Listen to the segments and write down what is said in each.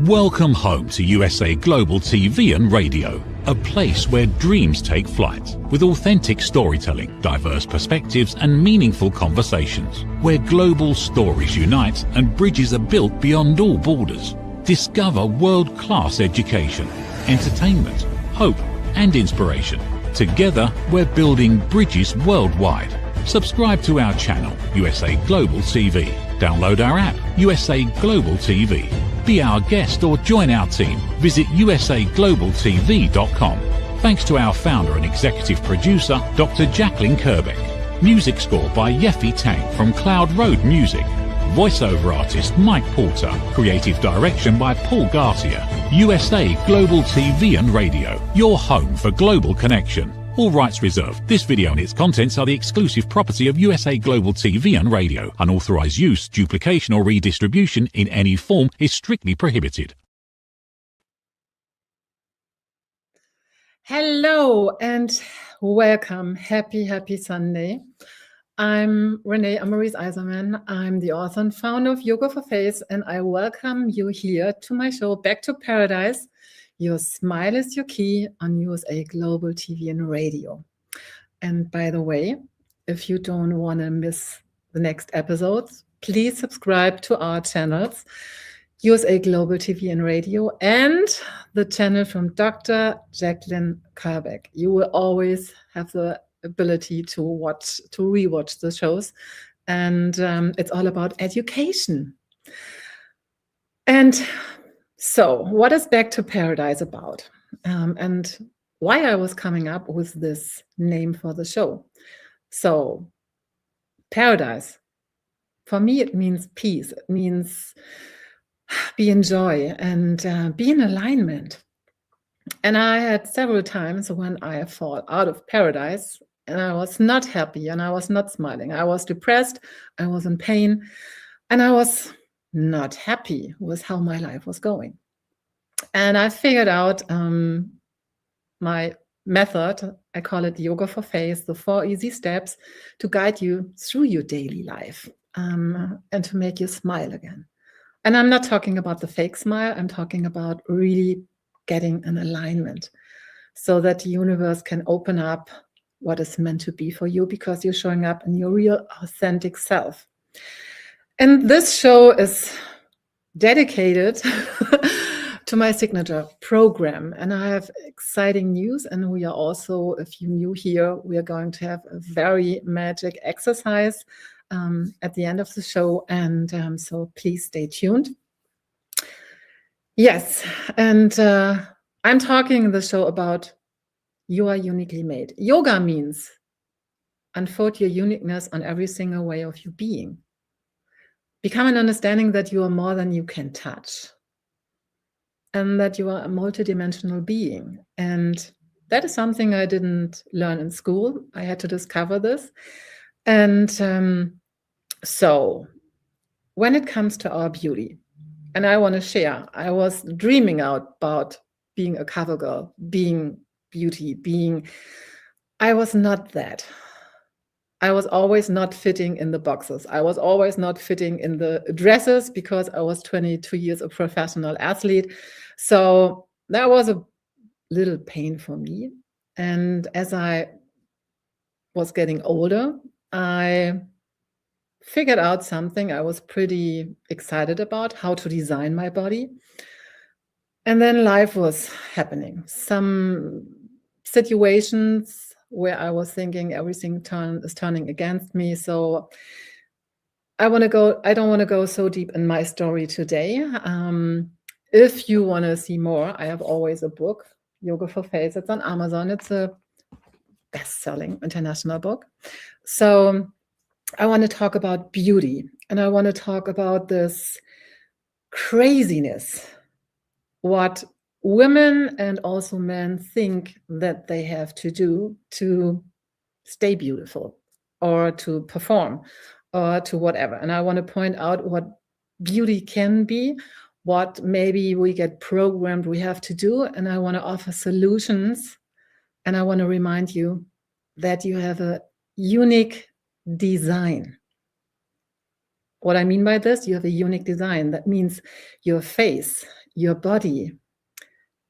Welcome home to USA Global TV and Radio, a place where dreams take flight, with authentic storytelling, diverse perspectives and meaningful conversations, where global stories unite and bridges are built beyond all borders. Discover world-class education, entertainment, hope and inspiration. Together, we're building bridges worldwide. Subscribe to our channel, USA Global TV. Download our app, USA Global TV. Be our guest or join our team. Visit usaglobaltv.com. Thanks to our founder and executive producer, Dr. Jacqueline Kerbeck. Music score by Yeffy Tang from Cloud Road Music. Voiceover artist Mike Porter. Creative direction by Paul Garcia. USA Global TV and Radio. Your home for global connection. All rights reserved. This video and its contents are the exclusive property of USA Global TV and Radio. Unauthorized use, duplication or redistribution in any form is strictly prohibited. Hello and welcome. Happy Sunday. I'm Renee Isermann. I'm the author and founder of Yoga for Face, and I welcome you here to my show, Back to Paradise. Your smile is your key on USA Global TV and Radio. And by the way, if you don't want to miss the next episodes, please subscribe to our channels, USA Global TV and Radio, and the channel from Dr. Jacqueline Kerbeck. You will always have the ability to rewatch the shows, and it's all about education. And so, what is Back to Paradise about? And why I was coming up with this name for the show. So, paradise, for me, it means peace. It means be in joy and be in alignment. And I had several times when I fall out of paradise and I was not happy and I was not smiling. I was depressed, I was in pain, and I was not happy with how my life was going. And I figured out my method. I call it Yoga for Face, the 4 easy steps to guide you through your daily life and to make you smile again. And I'm not talking about the fake smile. I'm talking about really getting an alignment so that the universe can open up what is meant to be for you because you're showing up in your real authentic self. And this show is dedicated to my signature program. And I have exciting news. And we are also, if you're new here, we are going to have a very magic exercise at the end of the show. And so please stay tuned. Yes. And I'm talking in the show about you are uniquely made. Yoga means unfold your uniqueness on every single way of your being. Become an understanding that you are more than you can touch and that you are a multidimensional being. And that is something I didn't learn in school. I had to discover this. And so when it comes to our beauty, and I want to share, I was dreaming out about being a cover girl, being beauty, I was not that. I was always not fitting in the boxes. I was always not fitting in the dresses because I was 22 years a professional athlete. So that was a little pain for me. And as I was getting older, I figured out something I was pretty excited about, how to design my body. And then life was happening. Some situations where I was thinking everything is turning against me. So I don't want to go so deep in my story today. If you want to see more, I have always a book, Yoga for Face. It's on Amazon. It's a best-selling international book. So I want to talk about beauty, and I want to talk about this craziness, what women and also men think that they have to do to stay beautiful or to perform or to whatever. And I want to point out what beauty can be, what maybe we get programmed we have to do. And I want to offer solutions. And I want to remind you that you have a unique design. What I mean by this, you have a unique design. That means your face, Your body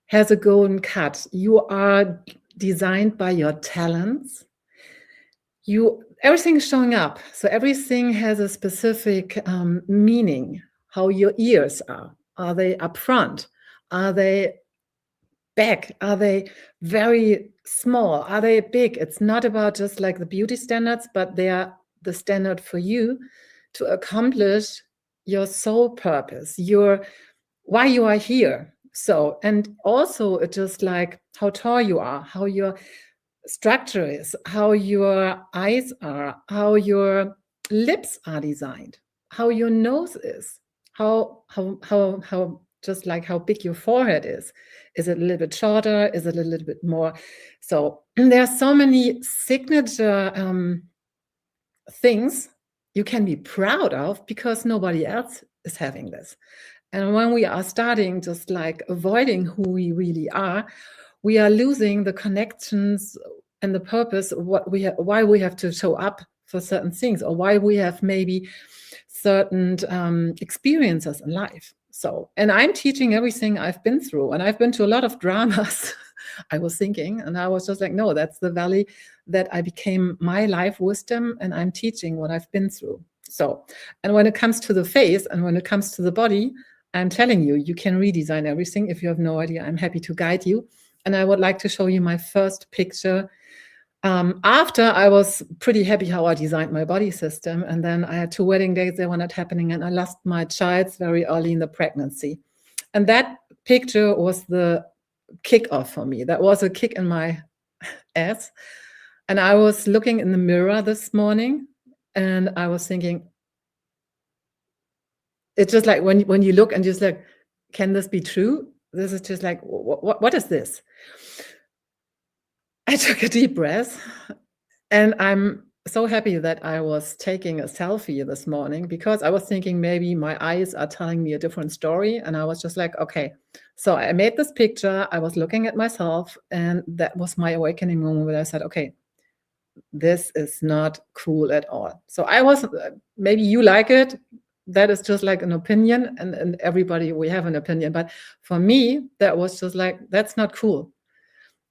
has a golden cut. You are designed by your talents. Everything is showing up. So everything has a specific meaning. How your ears are. Are they up front? Are they back? Are they very small? Are they big? It's not about just like the beauty standards, but they are the standard for you to accomplish your soul purpose, why you are here. So, and also it's just like how tall you are, how your structure is, how your eyes are, how your lips are designed, how your nose is, how just like how big your forehead is. Is it a little bit shorter? Is it a little bit more? So there are so many signature things you can be proud of because nobody else is having this. And when we are starting just like avoiding who we really are, we are losing the connections and the purpose of why we have to show up for certain things, or why we have maybe certain experiences in life. So, and I'm teaching everything I've been through, and I've been to a lot of dramas. I was thinking, and I was just like, no, that's the valley that I became my life wisdom, and I'm teaching what I've been through. So, and when it comes to the face and when it comes to the body, I'm telling you, you can redesign everything. If you have no idea, I'm happy to guide you. And I would like to show you my first picture. After I was pretty happy how I designed my body system. And then I had 2 wedding days, they were not happening. And I lost my child very early in the pregnancy. And that picture was the kickoff for me. That was a kick in my ass. And I was looking in the mirror this morning and I was thinking, it's just like when you look and just like, can this be true? This is just like, what is this? I took a deep breath and I'm so happy that I was taking a selfie this morning because I was thinking maybe my eyes are telling me a different story. And I was just like, okay, so I made this picture. I was looking at myself and that was my awakening moment where I said, okay, this is not cool at all. So I was, maybe you like it. That is just like an opinion and everybody, we have an opinion. But for me, that was just like, that's not cool.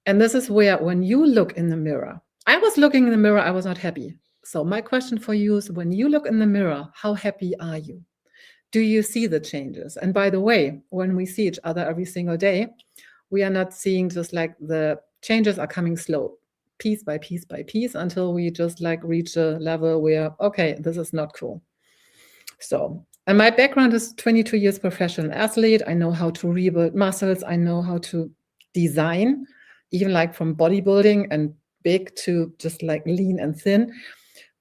And this is where, when you look in the mirror, I was looking in the mirror, I was not happy. So my question for you is, when you look in the mirror, how happy are you? Do you see the changes? And by the way, when we see each other every single day, we are not seeing just like the changes are coming slow, piece by piece by piece, until we just like reach a level where, okay, this is not cool. So, and my background is 22 years professional athlete. I know how to rebuild muscles. I know how to design, even like from bodybuilding and big to just like lean and thin.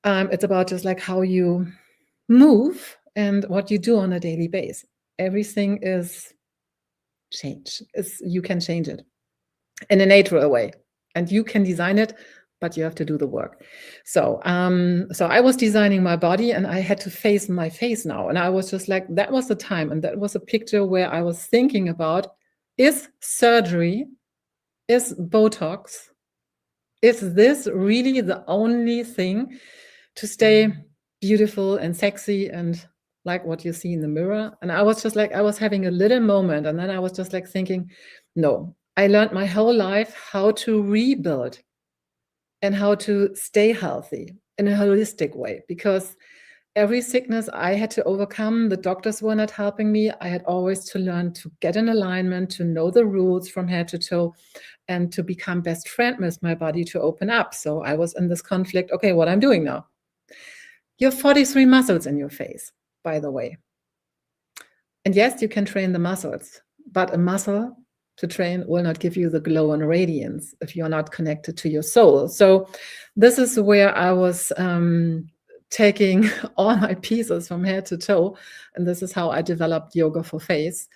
It's about just like how you move and what you do on a daily basis. Everything is change. You can change it in a natural way, and you can design it, but you have to do the work. So, so I was designing my body and I had to face my face now. And I was just like, that was the time. And that was a picture where I was thinking about, is surgery, is Botox, is this really the only thing to stay beautiful and sexy and like what you see in the mirror? And I was just like, I was having a little moment. And then I was just like thinking, no, I learned my whole life how to rebuild and how to stay healthy in a holistic way, because every sickness I had to overcome, the doctors were not helping me. I had always to learn to get in alignment, to know the rules from head to toe, and to become best friend with my body, to open up. So I was in this conflict. Okay, what I'm doing now? You have 43 muscles in your face, by the way. And yes, you can train the muscles, but a muscle to train will not give you the glow and radiance if you're not connected to your soul. So this is where I was taking all my pieces from head to toe. And this is how I developed yoga for face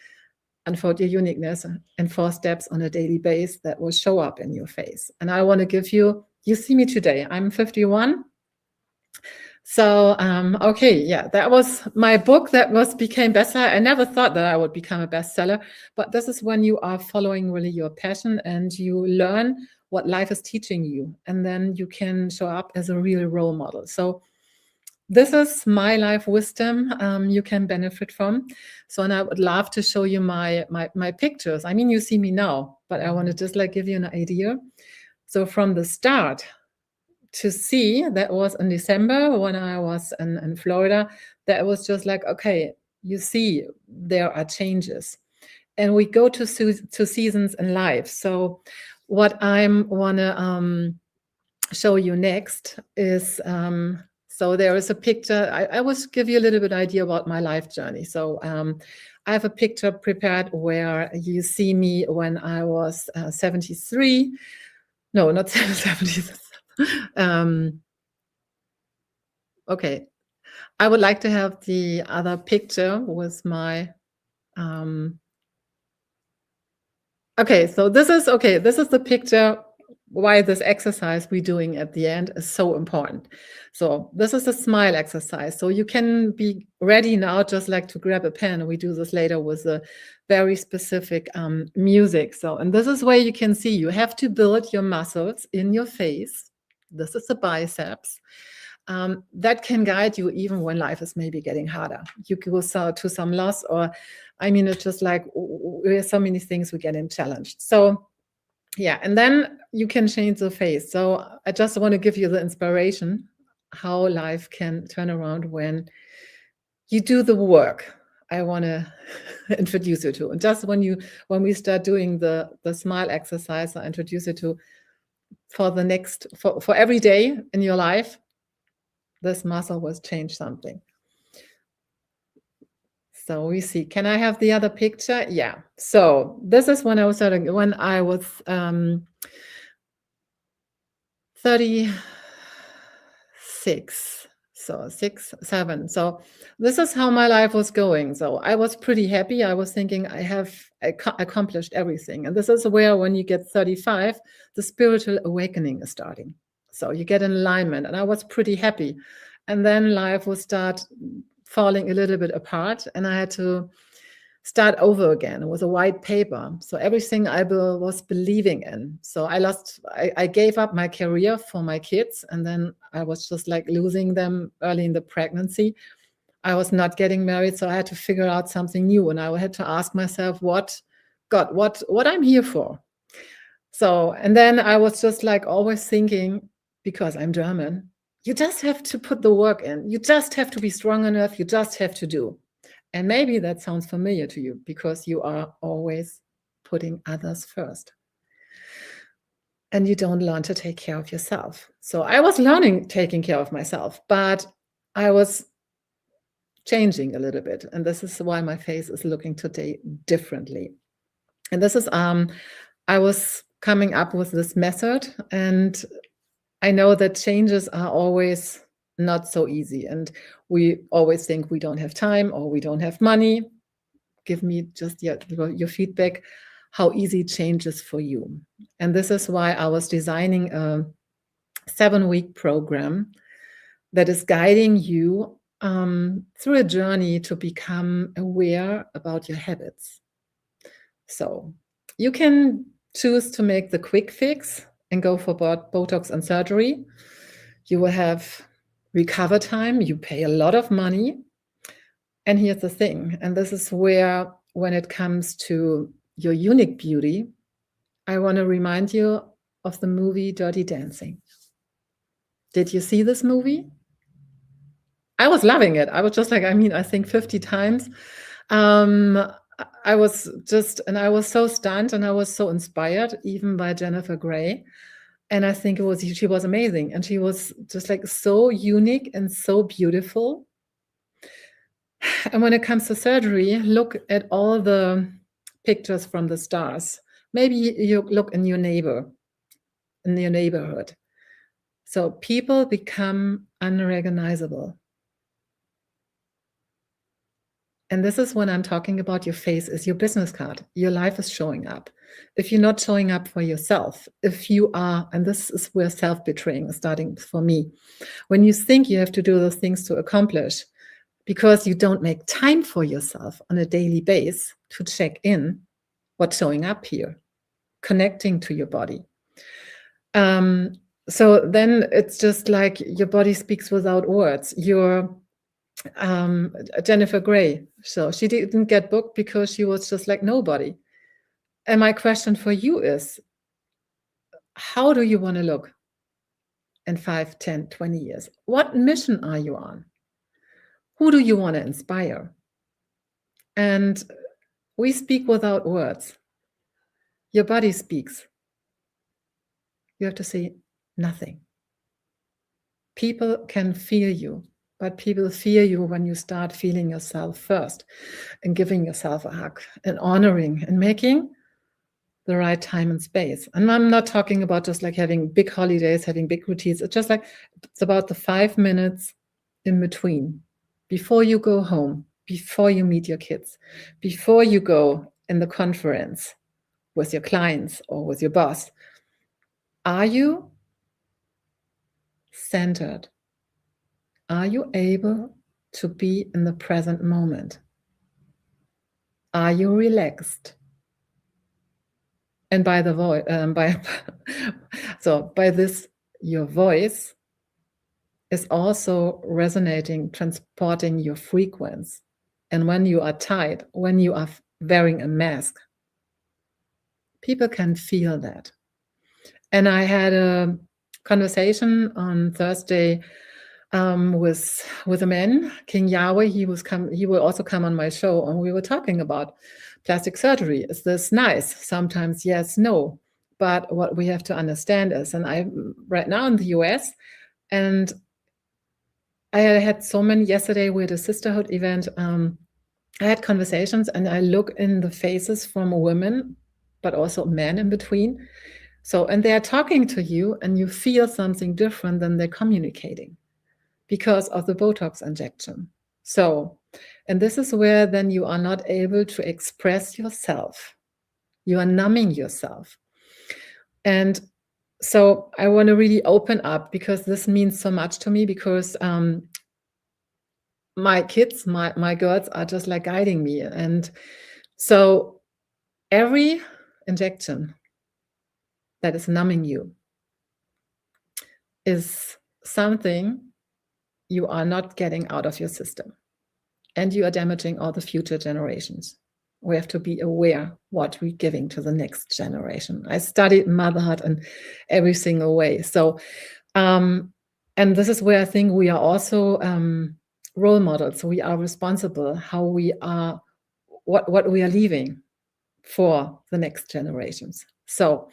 and for your uniqueness, and 4 steps on a daily basis that will show up in your face. And I want to give you see me today, I'm 51. So, okay, yeah, that was my book that became bestseller. I never thought that I would become a bestseller, but this is when you are following really your passion and you learn what life is teaching you, and then you can show up as a real role model. So this is my life wisdom you can benefit from. So, and I would love to show you my pictures. I mean, you see me now, but I want to just like give you an idea. So from the start to see, that was in December when I was in Florida, that was just like, okay, you see, there are changes. And we go to seasons in life. So what I want to show you next is, so there is a picture. I will give you a little bit idea about my life journey. So I have a picture prepared where you see me when I was 73. No, not 70. Okay. I would like to have the other picture with my, okay, so this is the picture why this exercise we're doing at the end is so important. So this is a smile exercise. So you can be ready now, just like to grab a pen. We do this later with a very specific music. So, and this is where you can see you have to build your muscles in your face. This is the biceps. That can guide you even when life is maybe getting harder. You go to some loss, or I mean, it's just like there's so many things we get in challenged. So yeah, and then you can change the face. So I just want to give you the inspiration how life can turn around when you do the work I want to introduce you to. And just when we start doing the smile exercise, I introduce you to for every day in your life, this muscle will change something. So we see, can I have the other picture? Yeah. So this is when I was 36. So 6, 7. So this is how my life was going. So I was pretty happy. I was thinking I have accomplished everything. And this is where when you get 35, the spiritual awakening is starting. So you get in alignment. And I was pretty happy. And then life will start falling a little bit apart, and I had to start over again. It was a white paper. So everything I was believing in. So I gave up my career for my kids, and then I was just like losing them early in the pregnancy. I was not getting married, so I had to figure out something new, and I had to ask myself, what I'm here for. So, and then I was just like always thinking, because I'm German, you just have to put the work in. You just have to be strong enough. You just have to do. And maybe that sounds familiar to you because you are always putting others first. And you don't learn to take care of yourself. So I was learning taking care of myself, but I was changing a little bit. And this is why my face is looking today differently. And this is, I was coming up with this method, and I know that changes are always not so easy, and we always think we don't have time or we don't have money. Give me just your feedback, how easy change is for you. And this is why I was designing a 7-week program that is guiding you through a journey to become aware about your habits. So you can choose to make the quick fix and go for Botox and surgery. You will have recover time. You pay a lot of money. And here's the thing, and this is where, when it comes to your unique beauty, I want to remind you of the movie Dirty Dancing. Did you see this movie? I was loving it. I was just like, I think 50 times. I was so stunned, and I was so inspired even by Jennifer Grey. And I think she was amazing. And she was just like so unique and so beautiful. And when it comes to surgery, look at all the pictures from the stars. Maybe you look in your neighborhood. So people become unrecognizable. And this is when I'm talking about your face is your business card. Your life is showing up. If you're not showing up for yourself, if you are, and this is where self-betraying is starting for me, when you think you have to do those things to accomplish, because you don't make time for yourself on a daily basis to check in what's showing up here, connecting to your body. So then it's just like your body speaks without words. Your Jennifer Grey, so she didn't get booked because she was just like nobody. And my question for you is, how do you want to look in 5, 10, 20 years? What mission are you on? Who do you want to inspire? And we speak without words. Your body speaks. You have to say nothing. People can feel you, but people feel you when you start feeling yourself first and giving yourself a hug and honoring and making the right time and space. And I'm not talking about just like having big holidays, having big routines. It's just like, it's about the 5 minutes in between, before you go home, before you meet your kids, before you go in the conference with your clients or with your boss. Are you centered? Are you able to be in the present moment? Are you relaxed? And by the voice, by this, your voice is also resonating, transporting your frequency. And when you are tight, when you are wearing a mask, people can feel that. And I had a conversation on Thursday with a man, King Yahweh. He will also come on my show, and we were talking about plastic surgery. Is this nice? Sometimes yes, no. But what we have to understand is, and I'm right now in the US, and I had so many yesterday. We had a sisterhood event. I had conversations, and I look in the faces from women, but also men in between. So, and they're talking to you, and you feel something different than they're communicating because of the Botox injection. So, and this is where then you are not able to express yourself. You are numbing yourself. And so I want to really open up, because this means so much to me, because my kids, my girls are just like guiding me. And so every injection that is numbing you is something you are not getting out of your system, and you are damaging all the future generations. We have to be aware what we're giving to the next generation. I studied motherhood in every single way. So, and this is where I think we are also role models. We are responsible how we are, what we are leaving for the next generations. So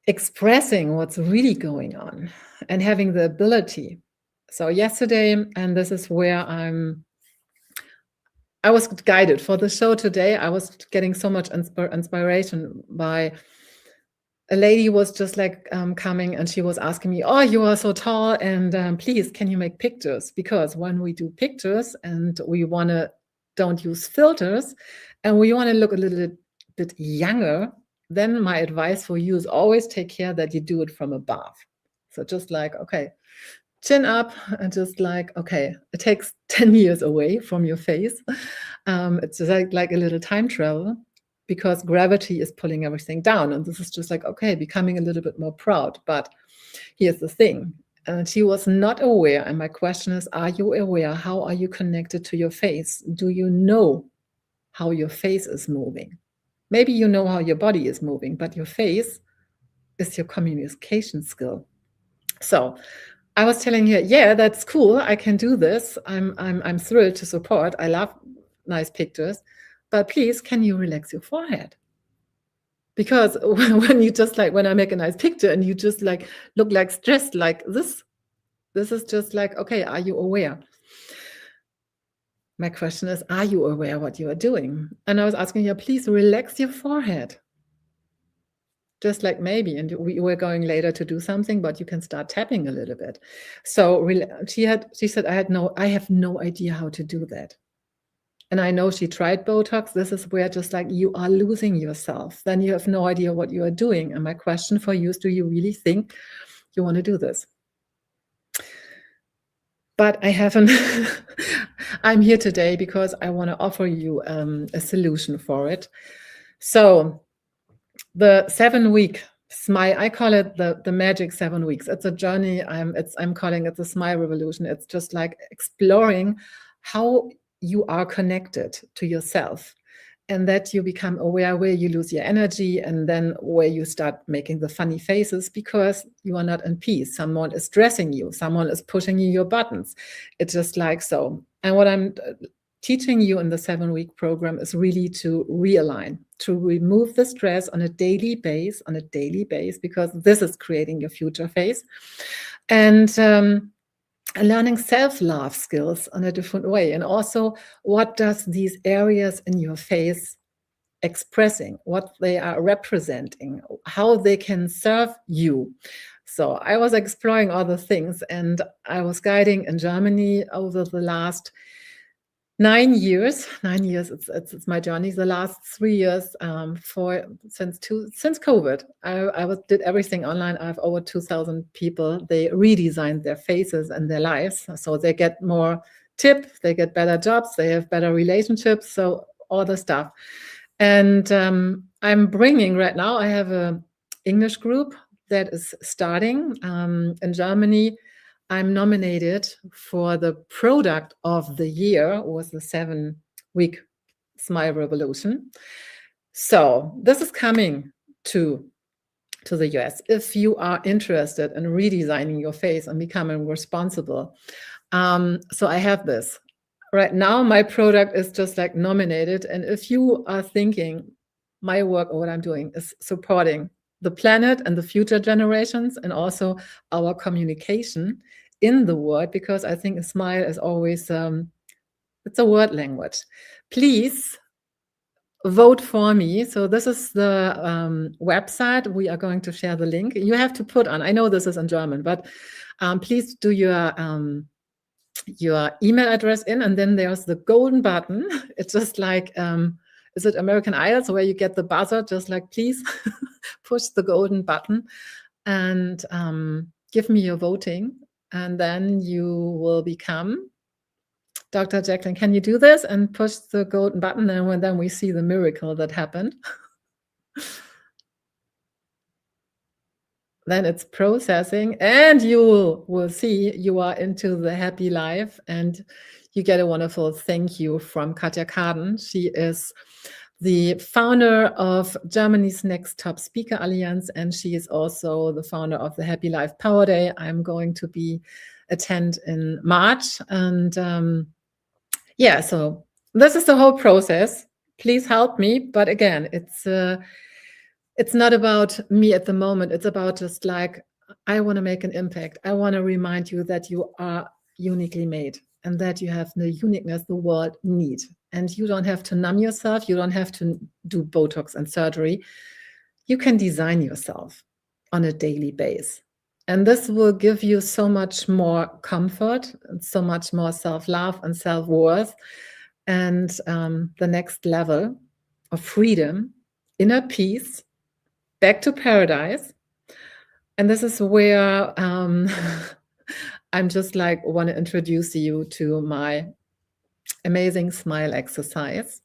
expressing what's really going on and having the ability. So yesterday, and this is where I was guided for the show today. I was getting so much inspiration by a lady was just like coming, and she was asking me, oh, you are so tall, and please, can you make pictures? Because when we do pictures and we don't use filters, and we want to look a little bit younger, then my advice for you is always take care that you do it from above. So just like, okay, chin up, and just like, okay, it takes 10 years away from your face. It's just like a little time travel, because gravity is pulling everything down. And this is just like, okay, becoming a little bit more proud. But here's the thing. And she was not aware. And my question is, are you aware? How are you connected to your face? Do you know how your face is moving? Maybe you know how your body is moving, but your face is your communication skill. So I was telling her, yeah, that's cool. I can do this. I'm thrilled to support. I love nice pictures, but please, can you relax your forehead? Because when you just like, when I make a nice picture and you just like look like stressed like this is just like, okay, are you aware? My question is, are you aware what you are doing? And I was asking her, please relax your forehead. Just like maybe, and we were going later to do something, but you can start tapping a little bit. So she said, I have no idea how to do that. And I know she tried Botox. This is where just like you are losing yourself. Then you have no idea what you are doing. And my question for you is, do you really think you want to do this? But I haven't. I'm here today because I want to offer you a solution for it. So the 7-week smile. I call it the magic 7 weeks. It's a journey. I'm calling it the smile revolution. It's just like exploring how you are connected to yourself, and that you become aware where you lose your energy, and then where you start making the funny faces because you are not in peace. Someone is stressing you. Someone is pushing you your buttons. It's just like so. And what I'm teaching you in the 7-week program is really to realign, to remove the stress on a daily base, because this is creating your future face, and learning self-love skills on a different way. And also, what does these areas in your face expressing, what they are representing, how they can serve you. So I was exploring all the things, and I was guiding in Germany over the last 9 years. 9 years, it's my journey. The last 3 years, since COVID, I did everything online. I have over 2,000 people. They redesigned their faces and their lives, so they get more tip, they get better jobs, they have better relationships, so all the stuff. And I'm bringing right now, I have a English group that is starting in Germany. I'm nominated for the product of the year with the 7-week Smile Revolution. So this is coming to the US. If you are interested in redesigning your face and becoming responsible. So I have this. Right now, my product is just like nominated. And if you are thinking my work or what I'm doing is supporting the planet and the future generations, and also our communication in the world, because I think a smile is always, it's a word language. Please vote for me. So this is the website. We are going to share the link. You have to put on, I know this is in German, but please do your email address in, and then there's the golden button. It's just like, is it American Idol? So where you get the buzzer, just like, please push the golden button and give me your voting. And then you will become Dr. Jacqueline. Can you do this and push the golden button? And then we see the miracle that happened. Then it's processing, and you will see you are into the happy life, and you get a wonderful thank you from Katja Kaden. She is the founder of Germany's Next Top Speaker Alliance, and she is also the founder of the Happy Life Power Day. I'm going to attend in March, and yeah, so this is the whole process. Please help me. But again, it's not about me at the moment. It's about just like, I want to make an impact. I want to remind you that you are uniquely made, and that you have the uniqueness the world needs. And you don't have to numb yourself. You don't have to do Botox and surgery. You can design yourself on a daily basis. And this will give you so much more comfort and so much more self-love and self-worth, and the next level of freedom, inner peace, back to paradise. And this is where I'm just like want to introduce you to my amazing smile exercise.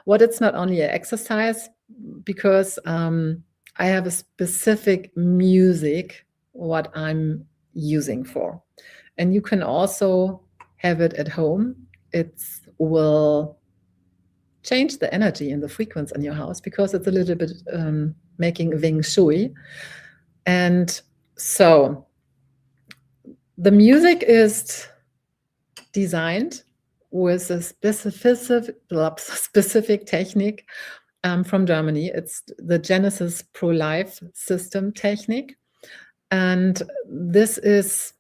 What it's not only an exercise, because I have a specific music what I'm using for. And you can also have it at home. It will change the energy and the frequency in your house, because it's a little bit making Wing Shui. And so the music is designed with a specific technique from Germany. It's the Genesis Pro Life system technique. And this is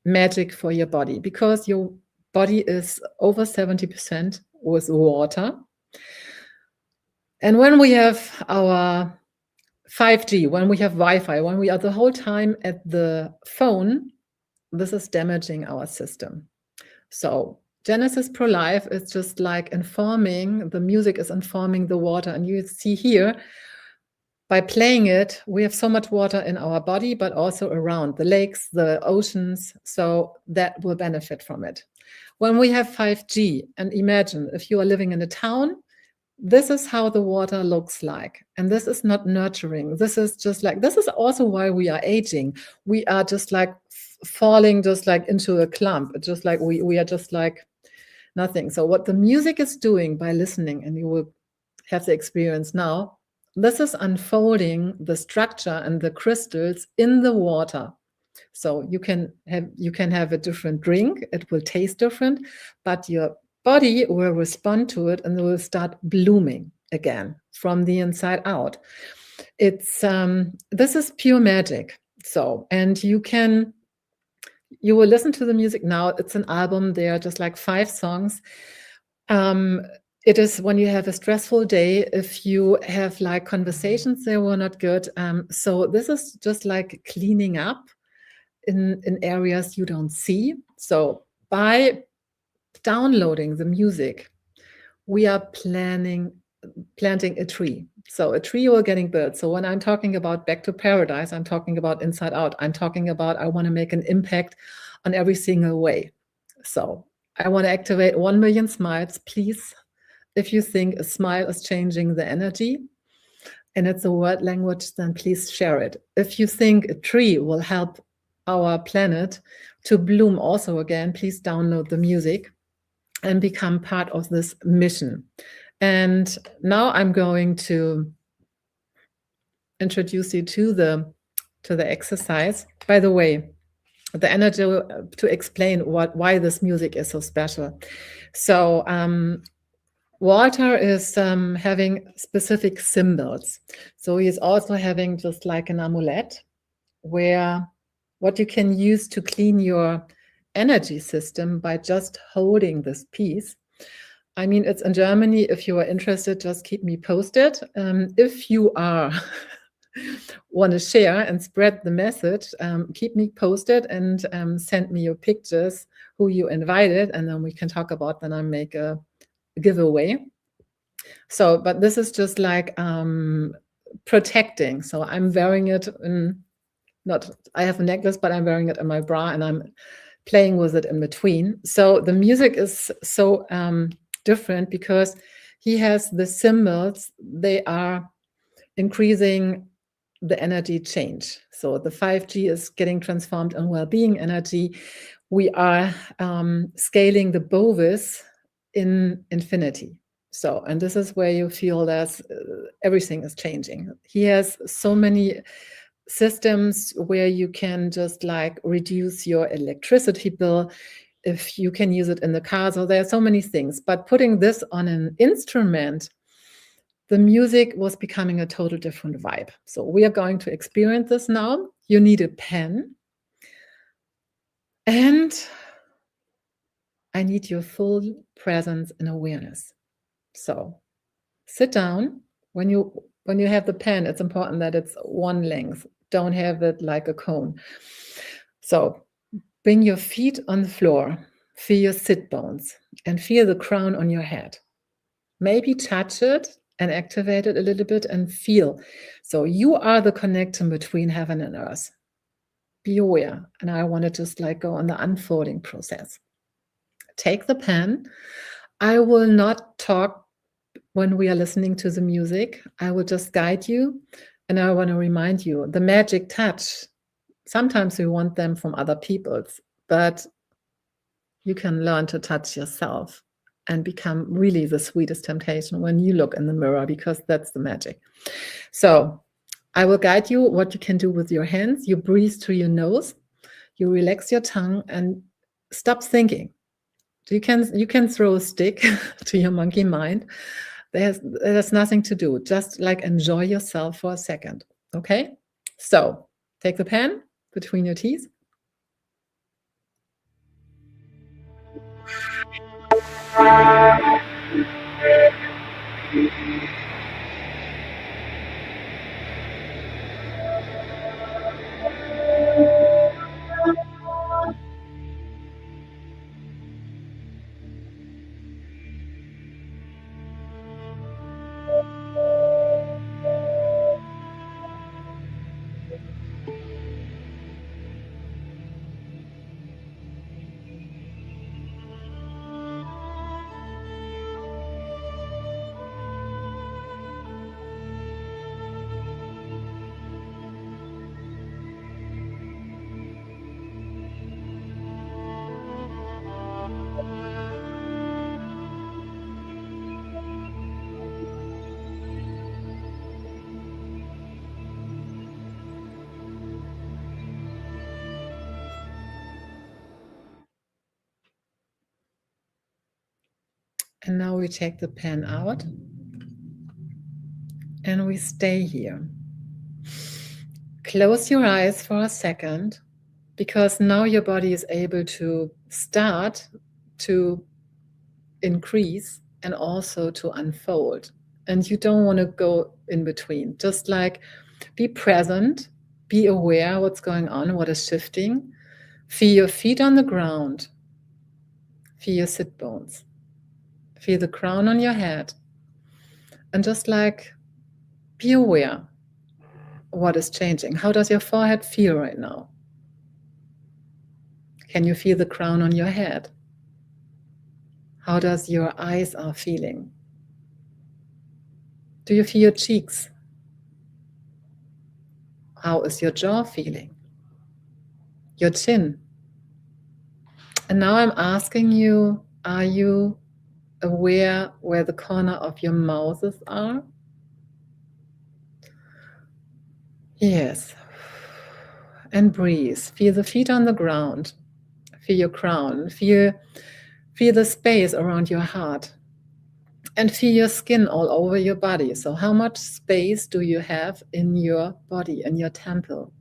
magic for your body, because your body is over 70% with water. And when we have our 5G, when we have Wi-Fi, when we are the whole time at the phone, this is damaging our system. So Genesis Pro Life is just like informing, the music is informing the water. And you see here, by playing it, we have so much water in our body, but also around the lakes, the oceans. So that will benefit from it. When we have 5G, and imagine if you are living in a town, This is how the water looks like. And this is not nurturing. This is just like, this is also why we are aging. We are just like falling just like into a clump. It's just like we are just like nothing. So what the music is doing by listening, and you will have the experience now, this is unfolding the structure and the crystals in the water. So you can have a different drink, it will taste different, but your body will respond to it and it will start blooming again from the inside out. It's this is pure magic. So, and you will listen to the music now. It's an album. There are just like 5 songs. It is when you have a stressful day, if you have like conversations that were not good. So this is just like cleaning up in areas you don't see. So by downloading the music, we are planting a tree. So a tree you are getting built. So when I'm talking about back to paradise, I'm talking about inside out. I'm talking about I want to make an impact on every single way. So I want to activate 1 million smiles. Please, if you think a smile is changing the energy and it's a word language, then please share it. If you think a tree will help our planet to bloom also again, please download the music and become part of this mission. And now I'm going to introduce you to the exercise. By the way, the energy to explain why this music is so special. So Walter is having specific symbols. So he's also having just like an amulet where what you can use to clean your energy system by just holding this piece. I mean, it's in Germany. If you are interested, just keep me posted. If you are want to share and spread the message, keep me posted and send me your pictures, who you invited, and then we can talk about then I make a giveaway. So, but this is just like protecting. So I'm wearing it in, I have a necklace, but I'm wearing it in my bra and I'm playing with it in between. So the music is so different because he has the symbols. They are increasing the energy change. So the 5G is getting transformed in well-being energy. We are scaling the Bovis in infinity. So, and this is where you feel that everything is changing. He has so many systems where you can just like reduce your electricity bill if you can use it in the car. So there are so many things, but putting this on an instrument, the music was becoming a total different vibe. So we are going to experience this now. You need a pen and I need your full presence and awareness. So sit down. When you have the pen, it's important that it's one length. Don't have it like a cone. So bring your feet on the floor, feel your sit bones, and feel the crown on your head. Maybe touch it and activate it a little bit and feel. So you are the connection between heaven and earth. Be aware. And I want to just like go on the unfolding process. Take the pen. I will not talk when we are listening to the music. I will just guide you. And I want to remind you, the magic touch, sometimes we want them from other people's, but you can learn to touch yourself and become really the sweetest temptation when you look in the mirror, because that's the magic. So I will guide you what you can do with your hands. You breathe through your nose, you relax your tongue and stop thinking. You can throw a stick to your monkey mind. There's nothing to do. Just like enjoy yourself for a second. Okay? So take the pen between your teeth. And now we take the pen out and we stay here. Close your eyes for a second, because now your body is able to start to increase and also to unfold. And you don't want to go in between. Just like be present, be aware what's going on, what is shifting. Feel your feet on the ground. Feel your sit bones. Feel the crown on your head. And just like be aware what is changing. How does your forehead feel right now? Can you feel the crown on your head? How does your eyes are feeling? Do you feel your cheeks? How is your jaw feeling? Your chin? And now I'm asking you, are you aware where the corner of your mouths are? Yes. And breathe. Feel the feet on the ground. Feel your crown. Feel the space around your heart. And feel your skin all over your body. So how much space do you have in your body, in your temple?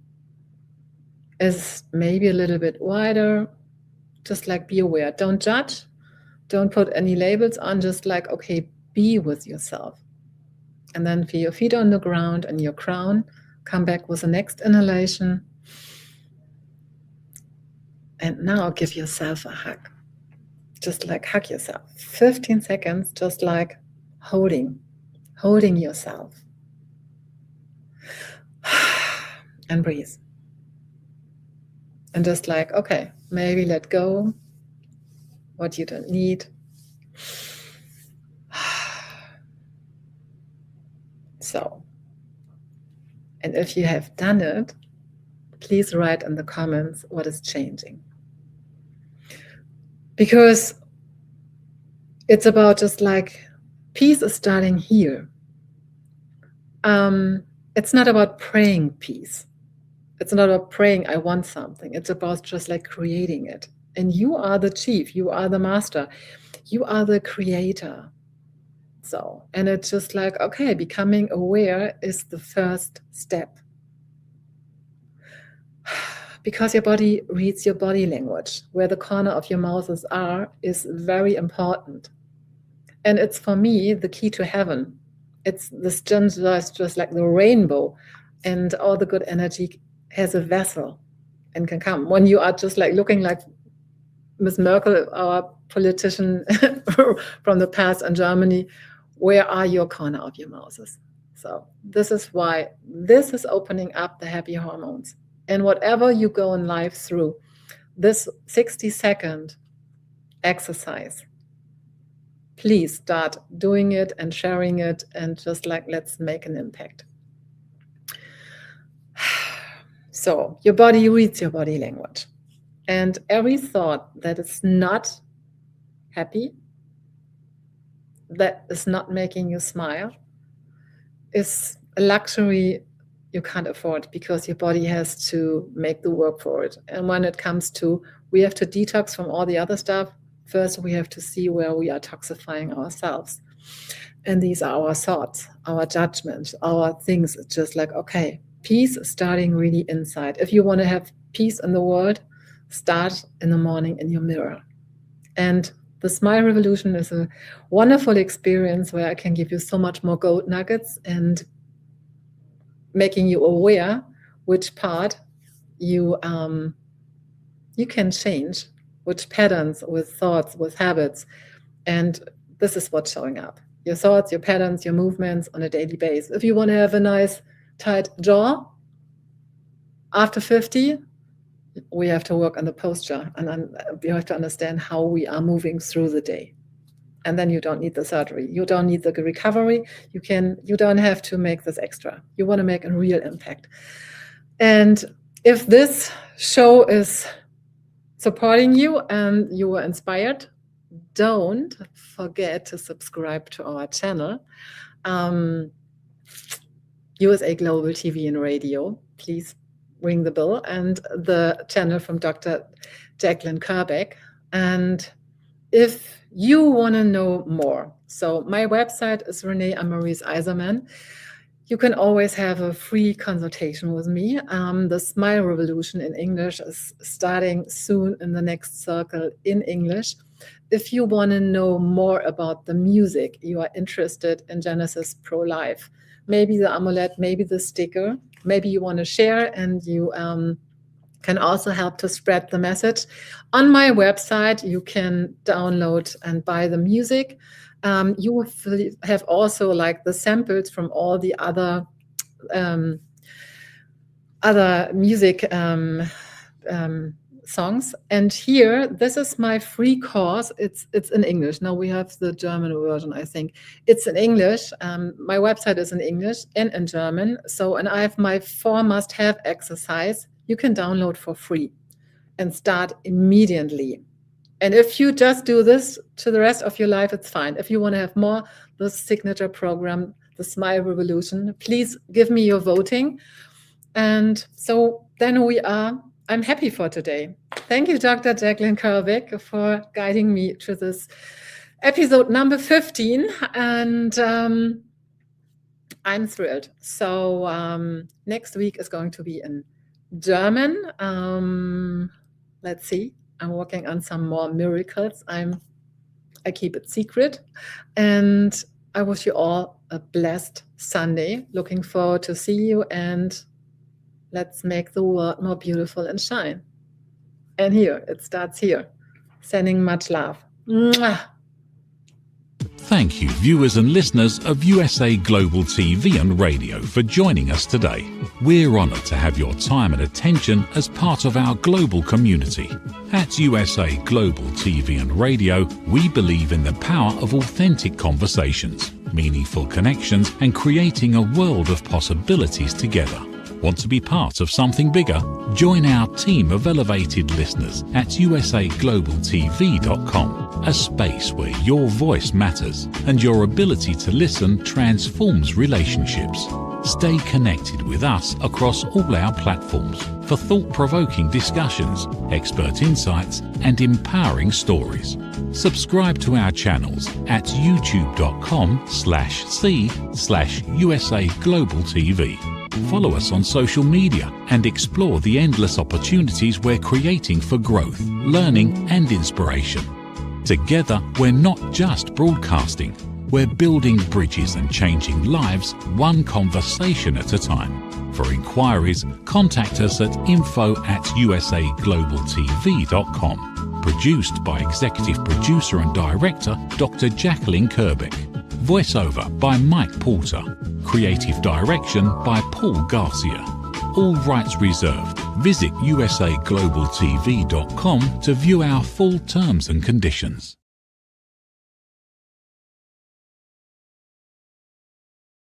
Is maybe a little bit wider. Just like be aware. Don't judge. Don't put any labels on. Just like, okay, be with yourself. And then feel your feet on the ground and your crown. Come back with the next inhalation. And now give yourself a hug. Just like hug yourself. 15 seconds, just like holding yourself. And breathe. And just like, okay, maybe let go what you don't need. So, and if you have done it, please write in the comments what is changing. Because it's about just like peace is starting here. It's not about praying peace. It's not about praying I want something. It's about just like creating it. And you are the chief. You are the master. You are the creator. So, and it's just like, okay, becoming aware is the first step. Because your body reads your body language. Where the corner of your mouths are is very important. And it's, for me, the key to heaven. It's this just like the rainbow, and all the good energy has a vessel and can come. When you are just like looking like Miss Merkel, our politician from the past in Germany, where are your corner of your mouths? So this is why this is opening up the happy hormones. And whatever you go in life through, this 60-second exercise, please start doing it and sharing it, and just like, let's make an impact. So your body reads your body language. And every thought that is not happy, that is not making you smile, is a luxury you can't afford, because your body has to make the work for it. And when it comes to, we have to detox from all the other stuff, first we have to see where we are toxifying ourselves. And these are our thoughts, our judgments, our things. It's just like, okay, peace is starting really inside. If you want to have peace in the world, start in the morning in your mirror. And the Smile Revolution is a wonderful experience where I can give you so much more gold nuggets and making you aware which part you can change, which patterns with thoughts, with habits. And this is what's showing up. Your thoughts, your patterns, your movements on a daily basis. If you want to have a nice tight jaw after 50, we have to work on the posture, and you have to understand how we are moving through the day. And then you don't need the surgery. You don't need the recovery. You don't have to make this extra. You want to make a real impact. And if this show is supporting you and you were inspired, don't forget to subscribe to our channel, USA Global TV and Radio. Please ring the bell, and the channel from Dr. Jacqueline Kerbeck. And if you want to know more, so my website is Renee Isermann. You can always have a free consultation with me. The Smile Revolution in English is starting soon in the next circle in English. If you want to know more about the music, you are interested in Genesis Pro-Life, maybe the amulet, maybe the sticker, maybe you want to share and you can also help to spread the message. On my website, you can download and buy the music. You will have also like the samples from all the other music songs. And here, this is my free course. It's in English. Now we have the German version, I think. It's in English. My website is in English and in German. So, and I have my 4 must-have exercise you can download for free and start immediately. And if you just do this to the rest of your life, it's fine. If you want to have more, the signature program, the Smile Revolution, please give me your voting. And so then I'm happy for today. Thank you, Dr. Jacqueline Kerwick, for guiding me through this episode number 15. And I'm thrilled. So next week is going to be in German. Let's see. I'm working on some more miracles. I keep it secret. And I wish you all a blessed Sunday. Looking forward to see you, and let's make the world more beautiful and shine. And here, it starts here. Sending much love. Mwah. Thank you, viewers and listeners of USA Global TV and Radio, for joining us today. We're honoured to have your time and attention as part of our global community. At USA Global TV and Radio, we believe in the power of authentic conversations, meaningful connections, and creating a world of possibilities together. Want to be part of something bigger? Join our team of elevated listeners at usaglobaltv.com, a space where your voice matters and your ability to listen transforms relationships. Stay connected with us across all our platforms for thought-provoking discussions, expert insights, and empowering stories. Subscribe to our channels at youtube.com/c/USAGlobalTV. Follow us on social media and explore the endless opportunities we're creating for growth, learning, and inspiration. Together, we're not just broadcasting, we're building bridges and changing lives one conversation at a time. For inquiries, contact us at info@usaglobaltv.com. Produced by Executive Producer and Director Dr. Jacqueline Kerwick. Voiceover by Mike Porter. Creative direction by Paul Garcia. All rights reserved. Visit usaglobaltv.com to view our full terms and conditions.